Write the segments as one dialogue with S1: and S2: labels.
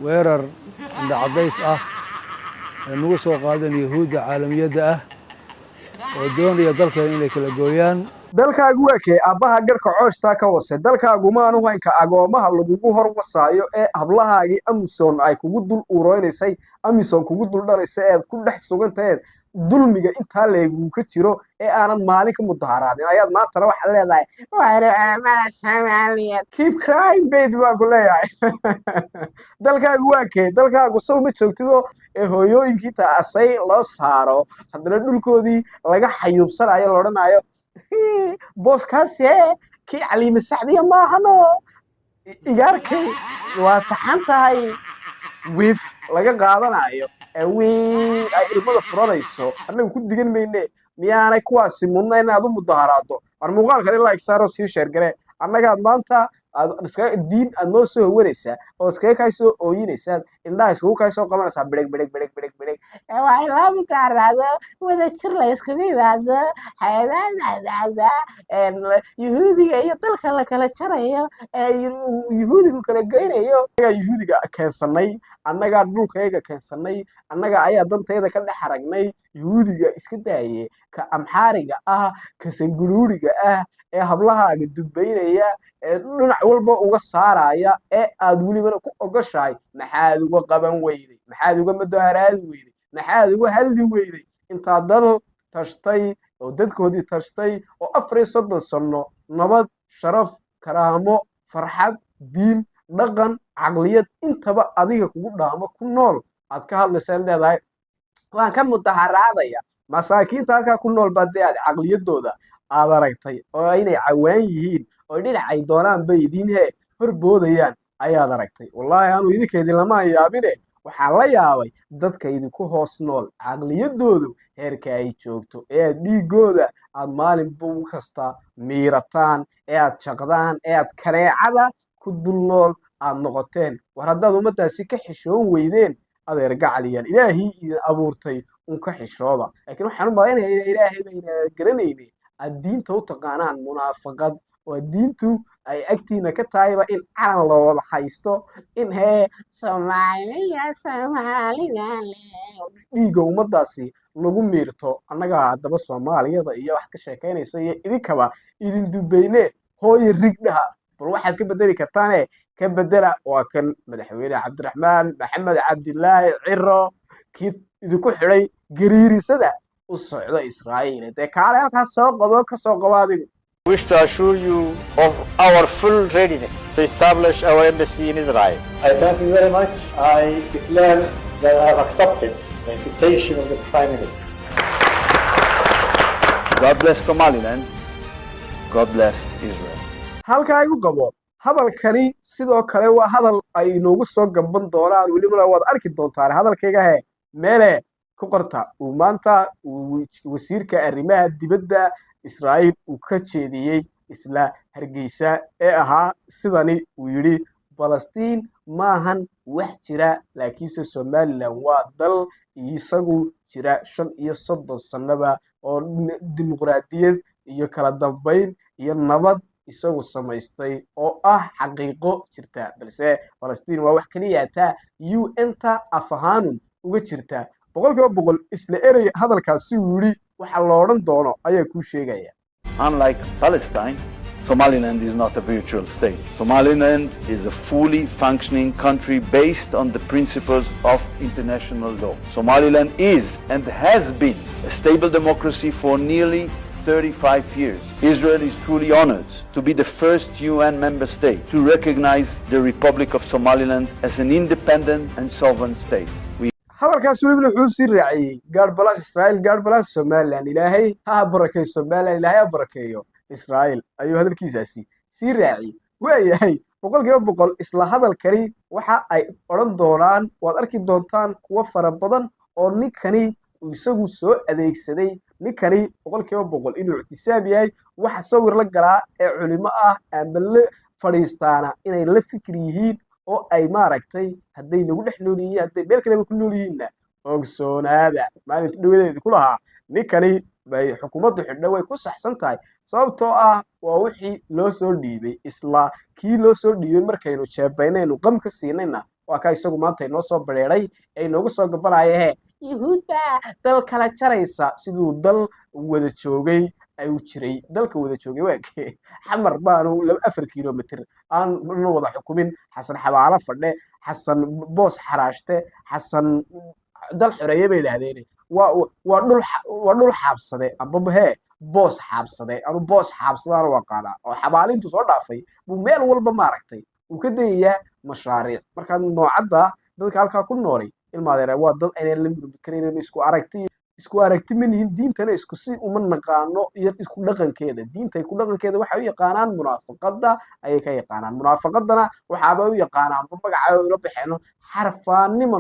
S1: weerar indhacadays ah ee nagu soo qaadan yahuudda caalamiyadda ah oo doonaya dalkan inay kala gooyaan.
S2: dalkaagu waa kee aabbaha garhka cooshtaa ka wase dalkaagu maanu haynka agoomaha lagugu hor wasaayo ee hablahaagii amisom ay kugu dul uroynaysay amisom kugu dul dhalaysay eed ku dhex sugantaheed dulmiga intaa leeguu ka jiro ee aanan maalin ka mudaharaadin ayaad maantana waxaad leedahay wareemada Soomaaliyeed keep crying baby waan ku leeyahay dalkaagu waa kee dalkaagu sow ma joogtido ee hooyooyinkii taasay loo saaro haddana dhulkoodii laga xayuubsanayo la odhanayo booskaasi kii caliime sacdiya maahano igaarkay waa saxan tahay wif laga qaadanayo wiil ay ilmada furanayso annagu ku digan mayne miyaanay kuwaasi mudna inaad u mudaharaado war muuqaalkan ilaa igsaaro sii sheergare annagaad maanta diin aad noo soo hawanaysaa oo iskaga kaa soo ooyinaysaa indhaha iskugu kaa soo qabanaysaa bidheg waa ilaa mudaharaado wada jir la iskaga yimaado hayadaada yuhuudiga iyo dalka la kala jarayo yuhuudigu kala geynayo yuhuudiga keensanay annagaa dhulkayga keensanay annaga ayaa dantayda ka dhex aragnay yuhuudiga iska daaye ka amxaariga ah ka sanguluuriga ah ee hablahaaga dubaynaya ee dhinac walba uga saaraya ee aad welibana ku ogoshahay maxaad uga qaban weyday maxaad uga mudaharaadi weyday maxaad uga hadli weyday intaa dal tashtay oo dadkoodii tashtay oo 34 sano nabad sharaf karaamo farxad diin dhaqan caqliyad intaba adiga kugu dhaamo ku nool aad ka hadlaysaa leedahay waan ka mudaharaadaya masaakiinta halkaa ku nool baad aad caqliyadooda aad aragtay oo inay cawaan yihiin oo dhinacay doonaan bay idiin horboodayaan ayaad aragtay wallaahi aanu idinkeedii lama yaabine waxaan la yaabay dadka idinku hoos nool caqliyadoodu heerka ay joogto ee aad dhiigooda aad maalinba kasta miirataan ee aad jaqdaan ee aad kareecada ku dul nool aad noqoteen war haddaad ummadaasi ka xishoon weydeen adeer gacaliyaan ilaahii idin abuurtay un ka xishooda laakiin waxaan u malaynayaa ilaahay bayna garanayne aad diinta u taqaanaan munaafaqad oo diintu ay agtiina ka tahayba in calan loo wada haysto in Soomaaliya dhiiga ummadaasi lagu miirto annaga haddaba Soomaaliyada iyo wax ka sheekaynaysa iyo idinkaba idin dubayne hooyo rigdhaha bal waxaad ka bedeli kartaane ka bedela waa kan madaxweyne Cabdiraxmaan Maxamed Cabdilaahi Ciro kii idinku xidhay gariirisada u socda Israa'iil ee kaale halkaas soo qabo ka soo qabo adigu
S3: wish to assure you of our full readiness to establish our embassy in Israel.
S4: I thank you very much. I declare that I have accepted the invitation of the Prime Minister.
S3: God bless Somaliland. God bless Israel.
S2: halkaa igu qabo hadalkani sidoo kale waa hadal ay inoogu soo gaban doonaan welibana waad arki doontaan hadalkayga meele ku qorta uu maanta wasiirka arrimaha dibadda Israa'iil uu ka jeediyay isla Hargeysa ee ahaa sidani uu yiri Palestine maahan wax jira laakiinse Somaliland waa dal isagu jira 35 sanaba oo dimuqraadiyad iyo kala dambeyn iyo nabad isagu samaystay oo ah xaqiiqo jirta balse Palestine waa wax kaliya taa UN-ta afahanun uga jirta boqol isla erey hadalkaasi uu yiri waxa la oran doono ayaa ku sheegaya
S3: Unlike Palestine, Somaliland is not a virtual state. Somaliland is a fully functioning country based on the principles of international law. Somaliland is and has been a stable democracy for nearly 35 years. Israel is truly honored to be the first UN member state to recognize the Republic of Somaliland as an independent and sovereign state.
S2: hadalkaas weliba wuxuu sii raaciyay God bless Israel God bless Somaliland ilaahay ha barakeeyo Somaliland ilaahay ha barakeeyo Israel ayuu hadalkiisaasi sii raaciyay waayahay boqol isla hadalkani waxa ay oran doonaan waad arki doontaan kuwa fara badan oo ninkani isagu soo adeegsaday ninkani boqol inuu ictisaab yahay waxa sawir la galaa ee culimo ah ama la fadhiistaana inay la fikir yihiin oo ay maaragtay haday nagu dhex nool yihiin haday meel kale ku nool yihiin ogsoonaada maalinta dhawadeed ku lahaa ninkani bay xukuumaddu xidhay way ku saxsan tahay sababtoo ah waa wixii loo soo dhiibay isla kii loo soo dhiibay markaynu jeebaynaynu qam ka siinayna waa ka isagu maanta inoo soo bareeray ee inoogu soo gabanaya yuhuudda dal kala jaraysa siduu dal wada joogay ay u jiray dalka wada joogay waakee xamar baanu 4 kilomitir aan wada xukumin xasan xabaalo fadhe xasan boos xaraashte xasan dal xoreeyay bay yiraahdeen waa dhul xaabsade amba boos xaabsade anu boos xaabsadaan waa qaada oo xabaalintu soo dhaafay buu meel walba maaragtay uu ka dayayaa mashaariic marka noocada dadka halka ku noolay ilmaadeera waa dad ay la mid isku aragti manihin diintana isku si uma naqaano iyo isku dhaqankeeda diinta ku dhaqankeeda waxa u yaqaanaan munaafaqada ayay ka yaqaanaan munaafaqadana waxa ay u yaqaanaan magaca ay la bixino xarfaanimo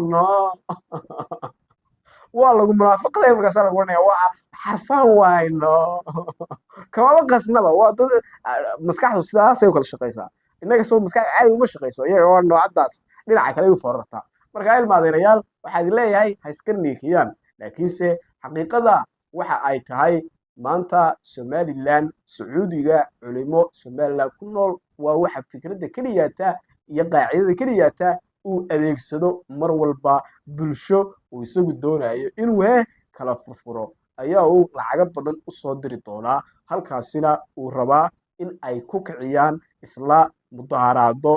S2: waa lagu munaafaqada markaas la goranaya waa xarfaan wayno kama qasnaba waa dad maskaxdu sidaas ay kala shaqeysaa inaga soo maskax caadi uma shaqeyso iyaga oo noocadaas dhinaca kale u fororta marka ilmaadeerayaal waxa ay leeyahay ha iska niikiyaan laakiinse xaqiiqada waxa ay tahay maanta Somaliland Sacuudiga culimo Somaliland ku nool waa waxa fikradda kaliyaata iyo qaacidada kaliyaata uu adeegsado mar walba bulsho uu isagu doonayo inuu kala furfuro ayaa uu lacag badan u soo diri doonaa halkaasina uu rabaa in ay ku kiciyaan isla mudaharaado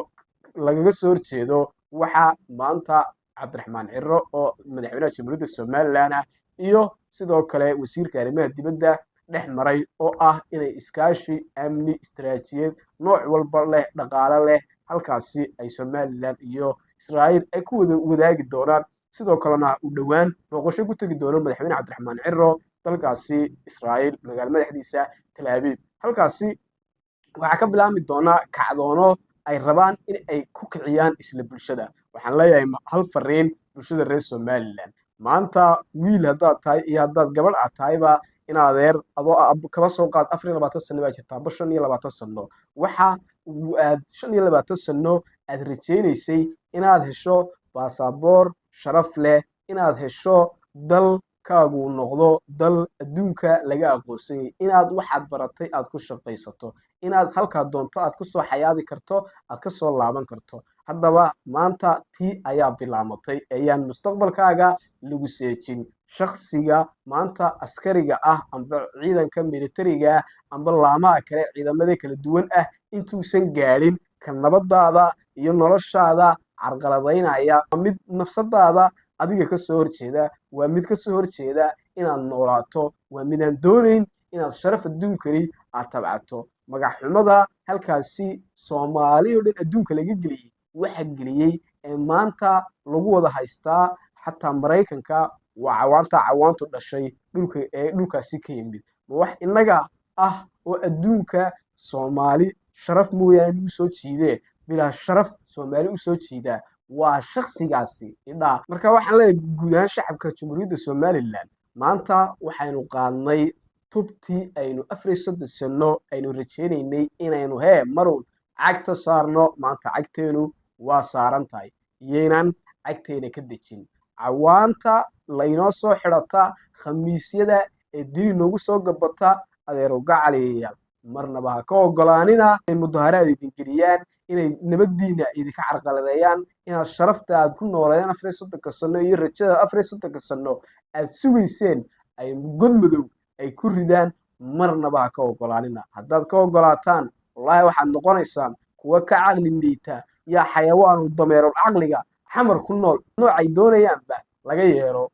S2: lagaga soo horjeedo waxa maanta Cabdiraxmaan Ciro oo madaxweynaha Jamhuuriyadda Somaliland iyo sidoo kale wasiirka arrimaha dibadda dhex maray oo inay iskaashi amni istiraatijiyeed nooc walba leh dhaqaale leh halkaasi ay Somaliland iyo Israa'iil ay ku wadaagi doonaan sidoo kalena u dhawaan booqasho ku tagi doono madaxweyne Cabdiraxmaan Ciro dalkaasi Israa'iil magaalada madaxdiisa Tel Aviv halkaasi waxa ka bilaami doona kacdoono ay rabaan in ay ku kiciyaan isla bulshada waxaan leeyahay hal fariin bulshada reer Somaliland maanta wiil hadaad tahay iyo hadaad gabadh aad tahayba in adeer adoo kaba soo qaad 24 sano baa jirta 25 sano waxa aad 25 sano aad rajaynaysay inaad hesho baasaboor sharaf leh inaad hesho dalkaagu noqdo dal adduunka laga aqoonsay inaad waxaad baratay aad ku shaqaysato inaad halka doonto aad ku soo xayaadi karto aad ka soo laaban karto haddaba maanta tii ayaa bilaamatay ayaan mustaqbalkaaga lagu seejin shakhsiga maanta askariga amba ciidanka militariga amba laamaha kale ciidamada kala duwan intuusan gaadhin ka nabadaada iyo noloshaada carqaladaynaya mid nafsadaada adiga ka soo horjeeda waa mid ka soo horjeeda inaad noolaato waa mid aan doonayn inaad sharaf adduunkani aad tabcato magac xumada halkaasi Soomaaliya oo dhan adduunka laga geliyay waxa geliyay ee maanta lagu wada haystaa xataa Mareykanka waa cawaantu dhashay dhulkaasi ka yimid wax inaga oo adduunka Soomaali sharaf mooyaan u soo jiidee bila sharaf Soomaali u soo jiida waa shakhsigaasi marka waxaan leeyahay guud ahaan shacabka Jamhuuriyadda Somaliland maanta waxaynu qaadnay tubtii aynu 4 sano aynu rajaynaynay inaynu marow cagta saarno maanta cagteenu waa saaran tahay yeenan cagteena ka dejin cawaanta laynoo soo xidhata khamiisyada ee dil noogu soo gabata adeero gacaliyaal marnaba ha ka ogolaanina in mudaharaad idin geliyaan inay nabadiina idinka carqaladeeyaan inaad sharafta aad ku nooleeyaan 4 sano iyo rajada 4 sano aad sugayseen ay godmadow ay ku ridaan marnaba ha ka ogolaanina haddaad ka ogolaataan wallahi waxaad noqonaysaan kuwa ka caqli liita yaa xayawaan dameero caqliga xamar ku nool noocay doonayaanba laga yeero